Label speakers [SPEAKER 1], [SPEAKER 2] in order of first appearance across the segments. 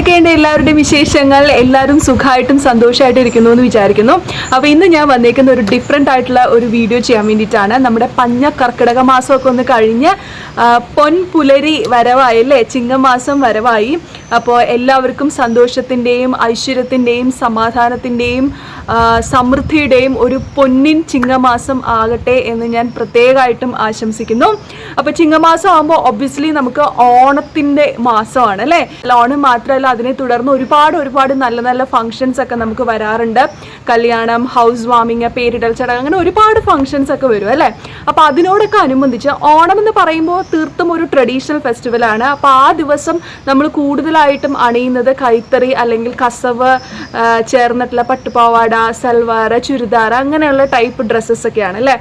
[SPEAKER 1] എന്തൊക്കെയുണ്ട് എല്ലാവരുടെയും വിശേഷങ്ങൾ? എല്ലാവരും സുഖമായിട്ടും സന്തോഷമായിട്ടും ഇരിക്കുന്നു എന്ന് വിചാരിക്കുന്നു. അപ്പോൾ ഇന്ന് ഞാൻ വന്നേക്കുന്ന ഒരു ഡിഫറെൻ്റ് ആയിട്ടുള്ള ഒരു വീഡിയോ ചെയ്യാൻ വേണ്ടിയിട്ടാണ്. നമ്മുടെ പഞ്ഞ കർക്കിടക മാസമൊക്കെ ഒന്ന് കഴിഞ്ഞ് പൊൻപുലരി വരവായി അല്ലേ, ചിങ്ങമാസം വരവായി. അപ്പോൾ എല്ലാവർക്കും സന്തോഷത്തിൻ്റെയും ഐശ്വര്യത്തിൻ്റെയും സമാധാനത്തിൻ്റെയും സമൃദ്ധിയുടെയും ഒരു പൊന്നിൻ ചിങ്ങമാസം ആകട്ടെ എന്ന് ഞാൻ പ്രത്യേകമായിട്ടും ആശംസിക്കുന്നു. അപ്പോൾ ചിങ്ങമാസം ആകുമ്പോൾ ഒബ്വിയസ്ലി നമുക്ക് ഓണത്തിൻ്റെ മാസമാണ് അല്ലേ. ഓണം മാത്രമല്ല, അതിനെ തുടർന്ന് ഒരുപാട് നല്ല നല്ല ഫങ്ഷൻസ് ഒക്കെ നമുക്ക് വരാറുണ്ട്. കല്യാണം, ഹൗസ് വാമിങ്, പേരിടൽ ചടങ്ങ്, അങ്ങനെ ഒരുപാട് ഫങ്ഷൻസ് ഒക്കെ വരും അല്ലേ. അപ്പോൾ അതിനോടൊക്കെ അനുബന്ധിച്ച് ഓണം എന്ന് പറയുമ്പോൾ തീർത്തും ഒരു ട്രഡീഷണൽ ഫെസ്റ്റിവലാണ്. അപ്പോൾ ആ ദിവസം നമ്മൾ കൂടുതലായിട്ടും അണിയുന്നത് കൈത്തറി അല്ലെങ്കിൽ കസവ് ചേർന്നിട്ടുള്ള പട്ടുപാവാട, സൽവാർ, ചുരിദാർ അങ്ങനെയുള്ള ടൈപ്പ് ഡ്രസ്സസ് ഒക്കെയാണ് അല്ലേ.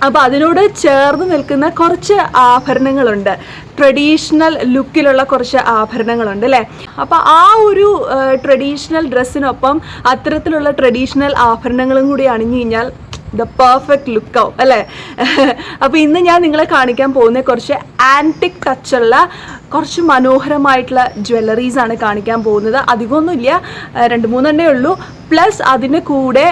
[SPEAKER 1] അപ്പോൾ അതിനോട് ചേർന്ന് നിൽക്കുന്ന കുറച്ച് ആഭരണങ്ങളുണ്ട്, ട്രഡീഷണൽ ലുക്കിലുള്ള കുറച്ച് ആഭരണങ്ങളുണ്ട് അല്ലേ. അപ്പോൾ ആ ഒരു ട്രഡീഷണൽ ഡ്രസ്സിനൊപ്പം അത്തരത്തിലുള്ള ട്രഡീഷണൽ ആഭരണങ്ങളും കൂടി അണിഞ്ഞു കഴിഞ്ഞാൽ ദ പെർഫെക്റ്റ് ലുക്കാവും അല്ലേ. അപ്പോൾ ഇന്ന് ഞാൻ നിങ്ങളെ കാണിക്കാൻ പോകുന്ന കുറച്ച് ആൻറ്റിക് ടച്ചുള്ള കുറച്ച് മനോഹരമായിട്ടുള്ള ജ്വല്ലറീസാണ് കാണിക്കാൻ പോകുന്നത്. അധികമൊന്നുമില്ല, 2-3 ഉള്ളൂ. പ്ലസ് അതിന് കൂടെ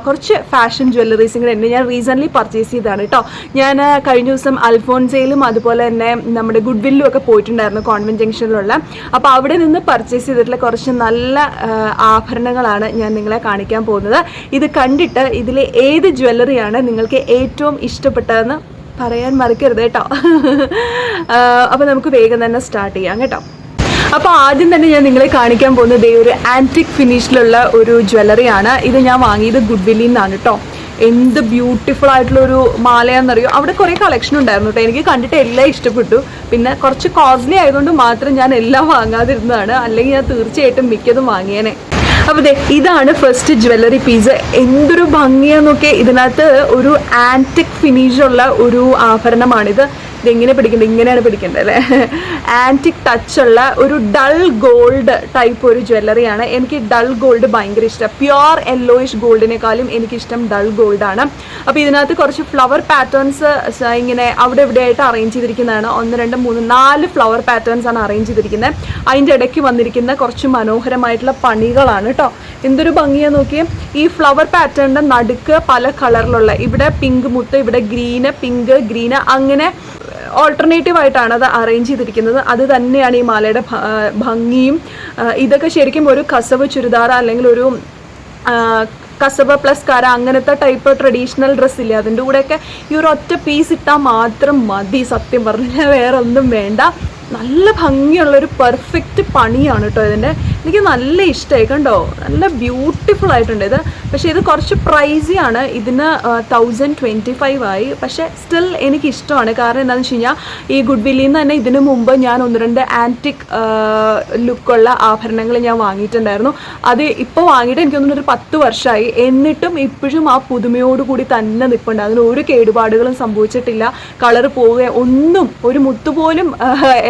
[SPEAKER 1] കുറച്ച് ഫാഷൻ ജ്വല്ലറീസും കൂടെ ഉണ്ട്. ഞാൻ റീസെൻ്റ്ലി പർച്ചേസ് ചെയ്തതാണ് കേട്ടോ. ഞാൻ കഴിഞ്ഞ ദിവസം അൽഫോൺസയിലും അതുപോലെ തന്നെ നമ്മുടെ ഗുഡ് വില്ലും ഒക്കെ പോയിട്ടുണ്ടായിരുന്നു, കോൺവെൻറ്റ് ജംഗ്ഷനിലുള്ള. അപ്പോൾ അവിടെ നിന്ന് പർച്ചേസ് ചെയ്തിട്ടുള്ള കുറച്ച് നല്ല ആഭരണങ്ങളാണ് ഞാൻ നിങ്ങളെ കാണിക്കാൻ പോകുന്നത്. ഇത് കണ്ടിട്ട് ഇതിലെ ഏത് ജ്വല്ലറിയാണ് നിങ്ങൾക്ക് ഏറ്റവും ഇഷ്ടപ്പെട്ടതെന്ന് പറയാൻ മറക്കരുത് കേട്ടോ. അപ്പോൾ നമുക്ക് വേഗം തന്നെ സ്റ്റാർട്ട് ചെയ്യാം കേട്ടോ. അപ്പോൾ ആദ്യം തന്നെ ഞാൻ നിങ്ങളെ കാണിക്കാൻ പോകുന്നത് ഒരു ആൻറ്റിക് ഫിനിഷിലുള്ള ഒരു ജ്വല്ലറിയാണ്. ഇത് ഞാൻ വാങ്ങിയത് ഗുഡ് വില്ലിൽ നിന്നാണ് കേട്ടോ. എന്ത് ബ്യൂട്ടിഫുൾ ആയിട്ടുള്ളൊരു മാലയാണെന്നറിയോ. അവിടെ കുറേ കളക്ഷൻ ഉണ്ടായിരുന്നു കേട്ടോ. എനിക്ക് കണ്ടിട്ട് എല്ലാം ഇഷ്ടപ്പെട്ടു. പിന്നെ കുറച്ച് കോസ്റ്റ്ലി ആയതുകൊണ്ട് മാത്രം ഞാൻ എല്ലാം വാങ്ങാതിരുന്നതാണ്, അല്ലെങ്കിൽ ഞാൻ തീർച്ചയായിട്ടും മിക്കതും വാങ്ങിയേനെ. അപ്പോൾ ഇതാണ് ഫസ്റ്റ് ജ്വല്ലറി പീസ്. എന്തൊരു ഭംഗിയാന്നൊക്കെ. ഇതിനകത്ത് ഒരു ആൻറ്റിക് ഫിനിഷുള്ള ഒരു ആഭരണമാണിത്. ഇതെങ്ങനെ പിടിക്കേണ്ടത്, ഇങ്ങനെയാണ് പിടിക്കേണ്ടത് അല്ലേ. ആൻറ്റിക് ടച്ചുള്ള ഒരു ഡൾ ഗോൾഡ് ടൈപ്പ് ഒരു ജ്വല്ലറിയാണ്. എനിക്ക് ഡൾ ഗോൾഡ് ഭയങ്കര ഇഷ്ടം. പ്യുവർ യെല്ലോയിഷ് ഗോൾഡിനേക്കാളും എനിക്കിഷ്ടം ഡൾ ഗോൾഡാണ്. അപ്പോൾ ഇതിനകത്ത് കുറച്ച് ഫ്ലവർ പാറ്റേൺസ് ഇങ്ങനെ അവിടെ ഇവിടെയായിട്ട് അറേഞ്ച് ചെയ്തിരിക്കുന്നതാണ്. 1, 2, 3, 4 ഫ്ലവർ പാറ്റേൺസ് ആണ് അറേഞ്ച് ചെയ്തിരിക്കുന്നത്. അതിൻ്റെ ഇടയ്ക്ക് വന്നിരിക്കുന്ന കുറച്ച് മനോഹരമായിട്ടുള്ള പണികളാണ് കേട്ടോ. എന്തൊരു ഭംഗിയാന്ന് നോക്കിയേ. ഈ ഫ്ലവർ പാറ്റേണിൻ്റെ നടുക്ക് പല കളറിലുള്ള, ഇവിടെ പിങ്ക് മുത്ത്, ഇവിടെ ഗ്രീന്, പിങ്ക്, ഗ്രീന്, അങ്ങനെ ഓൾട്ടർനേറ്റീവ് ആയിട്ടാണ് അത് അറേഞ്ച് ചെയ്തിരിക്കുന്നത്. അത് തന്നെയാണ് ഈ മാലയുടെ ഭംഗിയും. ഇതൊക്കെ ശരിക്കും ഒരു കസവ് ചുരിദാർ അല്ലെങ്കിൽ ഒരു കസവ് പ്ലസ് കര അങ്ങനത്തെ ടൈപ്പ് ട്രഡീഷണൽ ഡ്രസ്സില്ലേ, അതിൻ്റെ കൂടെയൊക്കെ ഈ ഒരു ഒറ്റ പീസ് ഇട്ടാൽ മാത്രം മതി. സത്യം പറഞ്ഞാൽ വേറെ ഒന്നും വേണ്ട. നല്ല ഭംഗിയുള്ളൊരു പെർഫെക്റ്റ് പണിയാണ് കേട്ടോ ഇതിൻ്റെ. എനിക്ക് നല്ല ഇഷ്ടമായി കണ്ടോ. നല്ല ബ്യൂട്ടിഫുൾ ആയിട്ടുണ്ട് ഇത്. പക്ഷേ ഇത് കുറച്ച് പ്രൈസിയാണ്. ഇതിന് 1025 ആയി. പക്ഷേ സ്റ്റിൽ എനിക്കിഷ്ടമാണ്. കാരണം എന്താണെന്ന് വെച്ച് കഴിഞ്ഞാൽ ഈ ഗുഡ് വില്ലിൽ നിന്ന് തന്നെ ഇതിനു മുമ്പ് ഞാൻ 1-2 ആൻറ്റിക് ലുക്കുള്ള ആഭരണങ്ങൾ ഞാൻ വാങ്ങിയിട്ടുണ്ടായിരുന്നു. അത് ഇപ്പോൾ വാങ്ങിയിട്ട് എനിക്ക് തോന്നുന്നു ഒരു 10 വർഷമായി. എന്നിട്ടും ഇപ്പോഴും ആ പുതുമയോടുകൂടി തന്നെ നിൽപ്പുണ്ട്. അതിന് ഒരു കേടുപാടുകളും സംഭവിച്ചിട്ടില്ല. കളറ് പോവുക ഒന്നും, ഒരു മുത്തുപോലും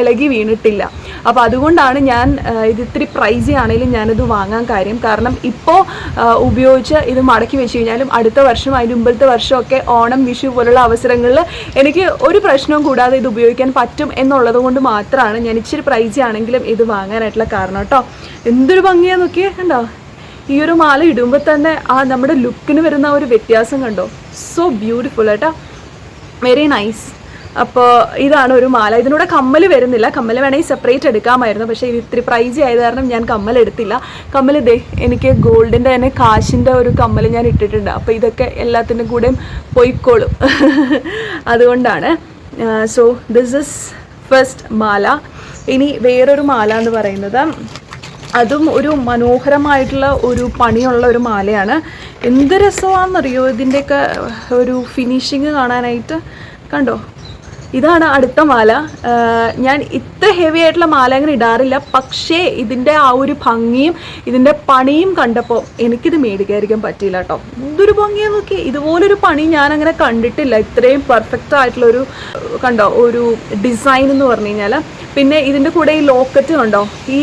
[SPEAKER 1] ഇളകി വീണിട്ടില്ല. അപ്പോൾ അതുകൊണ്ടാണ് ഞാൻ ഇത് ഇത്തിരി പ്രൈസി ആണെങ്കിലും ഞാനിത് വാങ്ങാൻ കാര്യം. കാരണം ഇപ്പോൾ ഉപയോഗിച്ച് ഇത് മടക്കി വെച്ച് കഴിഞ്ഞാലും അടുത്ത വർഷം, അതിന് മുമ്പത്തെ വർഷമൊക്കെ ഓണം, വിഷു പോലുള്ള അവസരങ്ങളിൽ എനിക്ക് ഒരു പ്രശ്നവും കൂടാതെ ഇത് ഉപയോഗിക്കാൻ പറ്റും എന്നുള്ളത് കൊണ്ട് മാത്രമാണ് ഞാൻ ഇച്ചിരി പ്രൈസി ആണെങ്കിലും ഇത് വാങ്ങാനായിട്ടുള്ള കാരണം കേട്ടോ. എന്തൊരു ഭംഗിയാന്ന് നോക്കിയേ കണ്ടോ. ഈ ഒരു മാല ഇടുമ്പോൾ തന്നെ ആ നമ്മുടെ ലുക്കിന് വരുന്ന ഒരു വ്യത്യാസം കണ്ടോ. സോ ബ്യൂട്ടിഫുൾ കേട്ടോ, വെരി നൈസ്. അപ്പോൾ ഇതാണ് ഒരു മാല. ഇതിനൂടെ കമ്മൽ വരുന്നില്ല. കമ്മൽ വേണമെങ്കിൽ സെപ്പറേറ്റ് എടുക്കാമായിരുന്നു. പക്ഷേ ഇത് ഇത്തിരി പ്രൈസി ആയത് കാരണം ഞാൻ കമ്മൽ എടുത്തില്ല. കമ്മൽ എനിക്ക് ഗോൾഡിൻ്റെ തന്നെ കാശിൻ്റെ ഒരു കമ്മൽ ഞാൻ ഇട്ടിട്ടുണ്ട്. അപ്പോൾ ഇതൊക്കെ എല്ലാത്തിൻ്റെ കൂടെയും പോയിക്കോളും. അതുകൊണ്ടാണ്. സോ ദിസ് ഇസ് ഫസ്റ്റ് മാല. ഇനി വേറൊരു മാല എന്ന് പറയുന്നത് അതും ഒരു മനോഹരമായിട്ടുള്ള ഒരു പണിയുള്ള ഒരു മാലയാണ്. എന്ത് രസമാണെന്നറിയോ ഇതിൻ്റെയൊക്കെ ഒരു ഫിനിഷിങ് കാണാനായിട്ട്. കണ്ടോ, ഇതാണ് അടുത്ത മാല. ഞാൻ ഇത്ര ഹെവി ആയിട്ടുള്ള മാല അങ്ങനെ ഇടാറില്ല. പക്ഷേ ഇതിൻ്റെ ആ ഒരു ഭംഗിയും ഇതിൻ്റെ പണിയും കണ്ടപ്പോൾ എനിക്കിത് മേടിക്കാതിരിക്കാൻ പറ്റിയില്ല കേട്ടോ. എന്തൊരു ഭംഗിയാന്ന് നോക്കി. ഇതുപോലൊരു പണി ഞാൻ അങ്ങനെ കണ്ടിട്ടില്ല. ഇത്രയും പെർഫെക്റ്റ് ആയിട്ടുള്ളൊരു കണ്ടോ ഒരു ഡിസൈൻ എന്ന് പറഞ്ഞു കഴിഞ്ഞാൽ. പിന്നെ ഇതിൻ്റെ കൂടെ ഈ ലോക്കറ്റ് കണ്ടോ. ഈ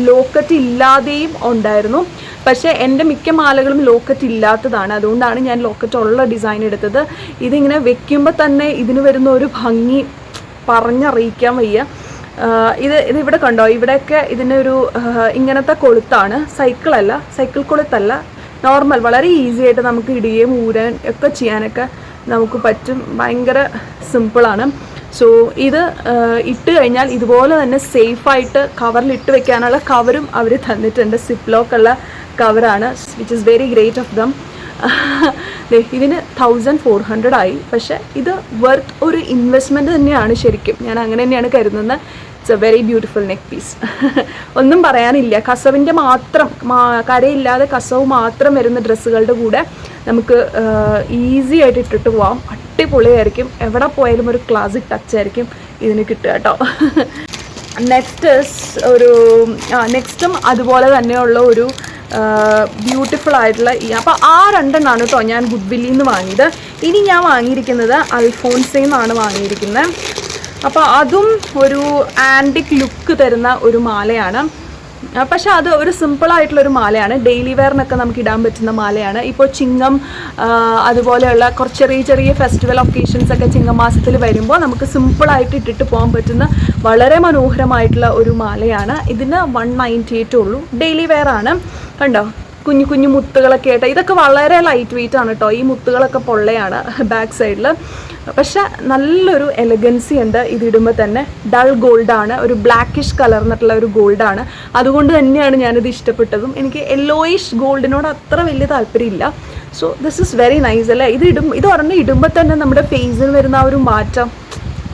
[SPEAKER 1] ലോക്കറ്റ് ഇല്ലാതെയും ഉണ്ടായിരുന്നു. പക്ഷേ എൻ്റെ മിക്ക മാലകളും ലോക്കറ്റ് ഇല്ലാത്തതാണ്. അതുകൊണ്ടാണ് ഞാൻ ലോക്കറ്റ് ഉള്ള ഡിസൈൻ എടുത്തത്. ഇതിങ്ങനെ വെക്കുമ്പോൾ തന്നെ ഇതിന് വരുന്ന ഒരു ഭംഗി പറഞ്ഞറിയിക്കാൻ വയ്യ. ഇവിടെ കണ്ടോ, ഇവിടെയൊക്കെ ഇതിനൊരു ഇങ്ങനത്തെ കൊളുത്താണ്, സൈക്കിളല്ല, സൈക്കിൾ കൊളുത്തല്ല, നോർമൽ, വളരെ ഈസി ആയിട്ട് നമുക്ക് ഇടുകയും ഊരാൻ ഒക്കെ ചെയ്യാനൊക്കെ നമുക്ക് പറ്റും. ഭയങ്കര സിമ്പിളാണ്. സോ ഇത് ഇട്ട് കഴിഞ്ഞാൽ ഇതുപോലെ തന്നെ സേഫായിട്ട് കവറിലിട്ട് വെക്കാനുള്ള കവറും അവർ തന്നിട്ടുണ്ട്. സിപ്പ് ലോക്കുള്ള കവറാണ്, which is very great of them. ഇതിന് 1400 ആയി. പക്ഷേ ഇത് വർത്ത് ഒരു ഇൻവെസ്റ്റ്മെൻറ്റ് തന്നെയാണ് ശരിക്കും. ഞാൻ അങ്ങനെ തന്നെയാണ് കരുതുന്നത്. It's a very beautiful neck piece. ഒന്നും പറയാനില്ല. കസവിൻ്റെ മാത്രം, കരയില്ലാതെ കസവ് മാത്രം വരുന്ന ഡ്രസ്സുകളുടെ കൂടെ നമുക്ക് ഈസി ആയിട്ട് ഇട്ടിട്ട് പോവാം. അടിപൊളിയായിരിക്കും. എവിടെ പോയാലും ഒരു ക്ലാസിക് ടച്ച് ആയിരിക്കും ഇതിന് കിട്ടുക കേട്ടോ. നെക്സ്റ്റും അതുപോലെ തന്നെയുള്ള ഒരു ബ്യൂട്ടിഫുൾ ആയിട്ടുള്ള അപ്പോൾ ആ രണ്ടെണ്ണമാണ് കേട്ടോ ഞാൻ ഗുഡ്വില്ലിൽ നിന്ന് വാങ്ങിയത്. ഇനി ഞാൻ വാങ്ങിയിരിക്കുന്നത് അൽഫോൺസയിൽ നിന്നാണ് വാങ്ങിയിരിക്കുന്നത്. അപ്പോൾ അതും ഒരു ആൻറ്റിക് ലുക്ക് തരുന്ന ഒരു മാലയാണ്. പക്ഷേ അത് ഒരു സിമ്പിളായിട്ടുള്ളൊരു മാലയാണ്. ഡെയിലി വെയറിനൊക്കെ നമുക്ക് ഇടാൻ പറ്റുന്ന മാലയാണ്. ഇപ്പോൾ ചിങ്ങം അതുപോലെയുള്ള കുറച്ച് ചെറിയ ചെറിയ ഫെസ്റ്റിവൽ ഒക്കേഷൻസ് ഒക്കെ ചിങ്ങമാസത്തിൽ വരുമ്പോൾ നമുക്ക് സിമ്പിളായിട്ട് ഇട്ടിട്ട് പോകാൻ പറ്റുന്ന വളരെ മനോഹരമായിട്ടുള്ള ഒരു മാലയാണ്. ഇതിന് 198 ഉള്ളൂ. ഡെയിലി വെയർ ആണ്. കണ്ടോ, കുഞ്ഞു കുഞ്ഞു മുത്തുകളൊക്കെ ആയിട്ട്. ഇതൊക്കെ വളരെ ലൈറ്റ് വെയിറ്റ് ആണ് കേട്ടോ. ഈ മുത്തുകളൊക്കെ പൊള്ളയാണ് ബാക്ക് സൈഡിൽ. പക്ഷെ നല്ലൊരു എലഗൻസി ഉണ്ട് ഇതിടുമ്പോൾ തന്നെ. ഡൾ ഗോൾഡാണ്, ഒരു ബ്ലാക്കിഷ് കളർന്നിട്ടുള്ള ഒരു ഗോൾഡാണ്. അതുകൊണ്ട് തന്നെയാണ് ഞാനിത് ഇഷ്ടപ്പെട്ടതും. എനിക്ക് യെല്ലോയിഷ് ഗോൾഡിനോട് അത്ര വലിയ താല്പര്യമില്ല. So this is very nice അല്ലേ. ഇത് ഒരെണ്ണം ഇടുമ്പോൾ തന്നെ നമ്മുടെ ഫേസിൽ വരുന്ന ആ ഒരു മാറ്റം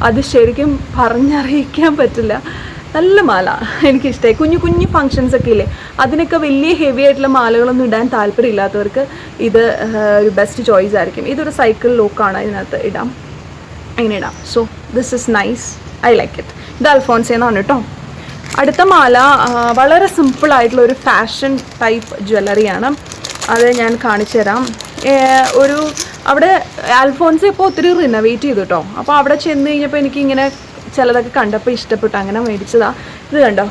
[SPEAKER 1] അത് ശരിക്കും പറഞ്ഞറിയിക്കാൻ പറ്റില്ല. നല്ല മാല എനിക്കിഷ്ടമായി. കുഞ്ഞു കുഞ്ഞു ഫങ്ഷൻസ് ഒക്കെ ഇല്ലേ, അതിനൊക്കെ വലിയ ഹെവി ആയിട്ടുള്ള മാലകളൊന്നും ഇടാൻ താല്പര്യമില്ലാത്തവർക്ക് ഇത് ഒരു ബെസ്റ്റ് ചോയ്സ് ആയിരിക്കും. ഇതൊരു സൈക്കിൾ ലോക്കാണ്, ഇതിനകത്ത് ഇടാം, അങ്ങനെ ഇടാം. So this is nice, I like it. ഇത് അൽഫോൺസേന്നാണ് കേട്ടോ. അടുത്ത മാല വളരെ സിമ്പിളായിട്ടുള്ള ഒരു ഫാഷൻ ടൈപ്പ് ജ്വല്ലറിയാണ്. അത് ഞാൻ കാണിച്ചു തരാം. അവിടെ അൽഫോൺസെ ഇപ്പോൾ ഒത്തിരി റിനോവേറ്റ് ചെയ്തു കേട്ടോ. അപ്പോൾ അവിടെ ചെന്ന് കഴിഞ്ഞപ്പോൾ എനിക്കിങ്ങനെ ചിലതൊക്കെ കണ്ടപ്പോൾ ഇഷ്ടപ്പെട്ടു, അങ്ങനെ മേടിച്ചതാണ്. ഇത് കണ്ടോ,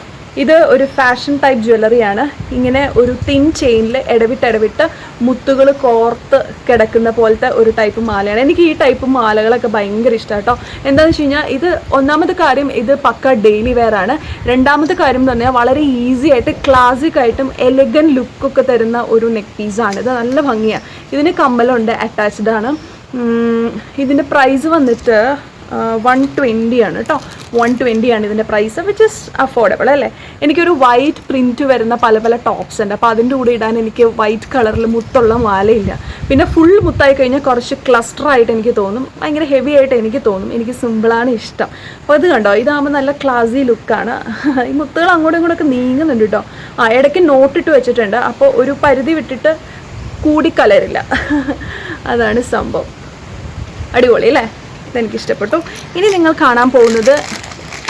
[SPEAKER 1] ഇത് ഒരു ഫാഷൻ ടൈപ്പ് ജ്വല്ലറിയാണ്. ഇങ്ങനെ ഒരു തിൻ ചെയിനിൽ ഇടവിട്ട് മുത്തുകൾ കോർത്ത് കിടക്കുന്ന പോലത്തെ ഒരു ടൈപ്പ് മാലയാണ്. എനിക്ക് ഈ ടൈപ്പ് മാലകളൊക്കെ ഭയങ്കര ഇഷ്ടമാണ് കേട്ടോ. എന്താണെന്ന് വെച്ച് കഴിഞ്ഞാൽ ഇത് ഒന്നാമത്തെ കാര്യം ഇത് പക്ക ഡെയിലി വെയർ ആണ്. രണ്ടാമത്തെ കാര്യം എന്ന് പറഞ്ഞാൽ വളരെ ഈസി ആയിട്ട് ക്ലാസിക് ആയിട്ടും എലഗൻ ലുക്കൊക്കെ തരുന്ന ഒരു നെക്ക് പീസാണ്. ഇത് നല്ല ഭംഗിയാണ്. ഇതിന് കമ്മലുണ്ട്, അറ്റാച്ച്ഡ് ആണ്. ഇതിൻ്റെ പ്രൈസ് വന്നിട്ട് 120 ആണ് കേട്ടോ. 120 ആണ് ഇതിൻ്റെ പ്രൈസ്, വിച്ച് ഇസ് അഫോർഡബിൾ അല്ലേ. എനിക്കൊരു വൈറ്റ് പ്രിൻറ്റ് വരുന്ന പല പല ടോപ്സ് ഉണ്ട്. അപ്പോൾ അതിൻ്റെ കൂടെ ഇടാൻ എനിക്ക് വൈറ്റ് കളറിൽ മുത്തുള്ള മാലയില്ല. പിന്നെ ഫുൾ മുത്തായി കഴിഞ്ഞാൽ കുറച്ച് ക്ലസ്റ്ററായിട്ട് എനിക്ക് തോന്നും, ഭയങ്കര ഹെവി ആയിട്ട് എനിക്ക് തോന്നും. എനിക്ക് സിമ്പിളാണ് ഇഷ്ടം. അപ്പോൾ ഇത് കണ്ടോ, ഇതാകുമ്പോൾ നല്ല ക്ലാസി ലുക്കാണ്. ഈ മുത്തുകൾ അങ്ങോട്ടും ഇങ്ങോട്ടൊക്കെ നീങ്ങുന്നുണ്ട് കേട്ടോ. ഇടയ്ക്ക് നോട്ടിട്ട് വെച്ചിട്ടുണ്ട്. അപ്പോൾ ഒരു പരിധി വിട്ടിട്ട് കൂടിക്കലരില്ല. അതാണ് സംഭവം. അടിപൊളി അല്ലേ. എനിക്കിഷ്ടപ്പെട്ടു. ഇനി നിങ്ങൾ കാണാൻ പോകുന്നത്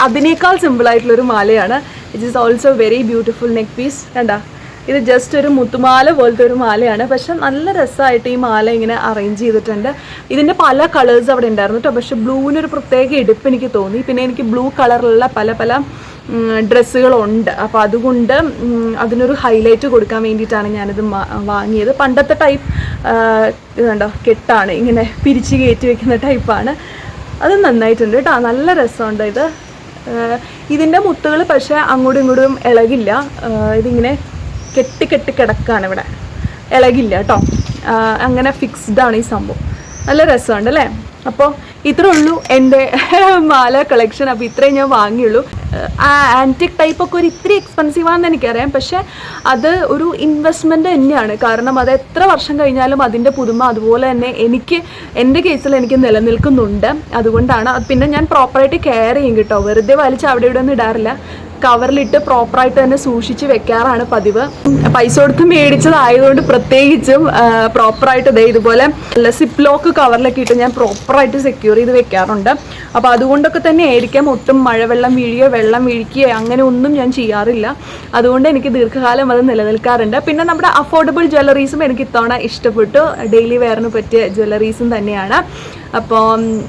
[SPEAKER 1] അതിനേക്കാൾ സിമ്പിളായിട്ടുള്ളൊരു മാലയാണ്. It is also very beautiful neck piece. കണ്ടാ, ഇത് ജസ്റ്റ് ഒരു മുത്തുമാല പോലത്തെ ഒരു മാലയാണ്. പക്ഷെ നല്ല രസമായിട്ട് ഈ മാല ഇങ്ങനെ അറേഞ്ച് ചെയ്തിട്ടുണ്ട്. ഇതിൻ്റെ പല കളേഴ്സ് അവിടെ ഉണ്ടായിരുന്നു കേട്ടോ. പക്ഷെ ബ്ലൂവിനൊരു പ്രത്യേക എടുപ്പ് എനിക്ക് തോന്നി. പിന്നെ എനിക്ക് ബ്ലൂ കളറിലുള്ള പല പല ഡ്രസ്സുകളുണ്ട്. അപ്പോൾ അതുകൊണ്ട് അതിനൊരു ഹൈലൈറ്റ് കൊടുക്കാൻ വേണ്ടിയിട്ടാണ് ഞാനിത് വാങ്ങിയത്. പണ്ടത്തെ ടൈപ്പ് ഇത് കണ്ടോ, കെട്ടാണ്, ഇങ്ങനെ പിരിച്ച് കയറ്റി വെക്കുന്ന ടൈപ്പാണ്. അത് നന്നായിട്ടുണ്ട് കേട്ടോ, നല്ല രസമുണ്ട് ഇത്. ഇതിൻ്റെ മുത്തുകൾ പക്ഷേ അങ്ങോട്ടും ഇങ്ങോട്ടും ഇളകില്ല. ഇതിങ്ങനെ കെട്ടി കിടക്കുകയാണ്, ഇവിടെ ഇളകില്ല കേട്ടോ. അങ്ങനെ ഫിക്സ്ഡാണ് ഈ സംഭവം. നല്ല രസമുണ്ട് അല്ലേ. അപ്പോൾ ഇത്രേ ഉള്ളൂ എൻ്റെ മാല കളക്ഷൻ. അപ്പോൾ ഇത്രയും ഞാൻ വാങ്ങിയുള്ളൂ. ആൻറ്റിക് ടൈപ്പൊക്കെ ഒരു ഇത്തിരി എക്സ്പെൻസീവാണെന്ന് എനിക്കറിയാം. പക്ഷേ അത് ഒരു ഇൻവെസ്റ്റ്മെൻറ്റ് തന്നെയാണ്. കാരണം അത് എത്ര വർഷം കഴിഞ്ഞാലും അതിൻ്റെ പുതുമ അതുപോലെ തന്നെ എൻ്റെ കേസിൽ എനിക്ക് നിലനിൽക്കുന്നുണ്ട്. അതുകൊണ്ടാണ്. പിന്നെ ഞാൻ പ്രോപ്പറായിട്ട് കെയർ ചെയ്യും കേട്ടോ. വെറുതെ വലിച്ച് അവിടെ ഇവിടെ ഒന്നും ഇടാറില്ല. കവറിലിട്ട് പ്രോപ്പറായിട്ട് തന്നെ സൂക്ഷിച്ച് വെക്കാറാണ് പതിവ്. പൈസ കൊടുത്ത് മേടിച്ചതായതുകൊണ്ട് പ്രത്യേകിച്ചും പ്രോപ്പറായിട്ട് ഇതുപോലെ സിപ്പ് ലോക്ക് കവറിലൊക്കെ ഇട്ട് ഞാൻ പ്രോപ്പറായിട്ട് സെക്യൂർ ചെയ്ത് വെക്കാറുണ്ട്. അപ്പോൾ അതുകൊണ്ടൊക്കെ തന്നെ ആയിരിക്കാം ഒട്ടും മഴവെള്ളം വീഴുകയോ വെള്ളം വീഴിക്കുകയോ അങ്ങനെ ഒന്നും ഞാൻ ചെയ്യാറില്ല. അതുകൊണ്ട് എനിക്ക് ദീർഘകാലം അത് നിലനിൽക്കാറുണ്ട്. പിന്നെ നമ്മുടെ അഫോർഡബിൾ ജ്വല്ലറീസും എനിക്ക് ഇത്തവണ ഇഷ്ടപ്പെട്ടു. ഡെയിലി വെയറിന് പറ്റിയ ജ്വല്ലറീസും തന്നെയാണ്. അപ്പോൾ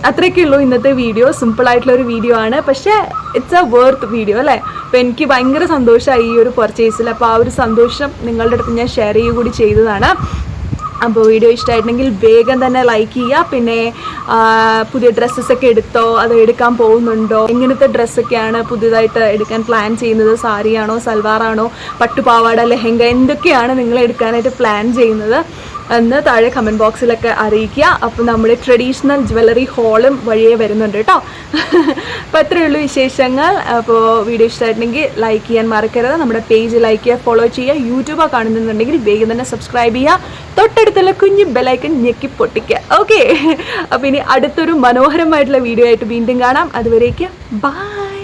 [SPEAKER 1] അത്രയൊക്കെ ഉള്ളൂ ഇന്നത്തെ വീഡിയോ. സിമ്പിളായിട്ടുള്ളൊരു വീഡിയോ ആണ്, പക്ഷേ ഇറ്റ്സ് എ വർത്ത് വീഡിയോ അല്ലേ. അപ്പോൾ എനിക്ക് ഭയങ്കര സന്തോഷമായി ഈ ഒരു പർച്ചേസിൽ. അപ്പോൾ ആ ഒരു സന്തോഷം നിങ്ങളുടെ അടുത്ത് ഞാൻ ഷെയർ ചെയ്യുക കൂടി ചെയ്തതാണ്. അപ്പോൾ വീഡിയോ ഇഷ്ടമായിട്ടുണ്ടെങ്കിൽ വേഗം തന്നെ ലൈക്ക് ചെയ്യുക. പിന്നെ പുതിയ ഡ്രസ്സസൊക്കെ എടുത്തോ, അത് എടുക്കാൻ പോകുന്നുണ്ടോ, എങ്ങനത്തെ ഡ്രസ്സൊക്കെയാണ് പുതിയതായിട്ട് എടുക്കാൻ പ്ലാൻ ചെയ്യുന്നത്, സാരിയാണോ സൽവാറാണോ പട്ടുപാവാട ലെഹങ്ക എന്തൊക്കെയാണ് നിങ്ങൾ എടുക്കാനായിട്ട് പ്ലാൻ ചെയ്യുന്നത് എന്ന് താഴെ കമൻറ്റ് ബോക്സിലൊക്കെ അറിയിക്കുക. അപ്പോൾ നമ്മുടെ ട്രഡീഷണൽ ജ്വല്ലറി ഹോളും വഴിയേ വരുന്നുണ്ട് കേട്ടോ. അപ്പോൾ അത്രയേ ഉള്ളൂ വിശേഷങ്ങൾ. അപ്പോൾ വീഡിയോ ഇഷ്ടമായിട്ടുണ്ടെങ്കിൽ ലൈക്ക് ചെയ്യാൻ മറക്കരുത്. നമ്മുടെ പേജ് ലൈക്ക് ചെയ്യുക, ഫോളോ ചെയ്യുക. യൂട്യൂബ് കാണുന്നുണ്ടെങ്കിൽ വേഗം തന്നെ സബ്സ്ക്രൈബ് ചെയ്യുക. തൊട്ടടുത്തുള്ള കുഞ്ഞ് ബെലൈക്കൺ ഞെക്കി പൊട്ടിക്കുക. ഓക്കെ, അപ്പോൾ ഇനി അടുത്തൊരു മനോഹരമായിട്ടുള്ള വീഡിയോ ആയിട്ട് വീണ്ടും കാണാം. അതുവരേക്ക് ബൈ.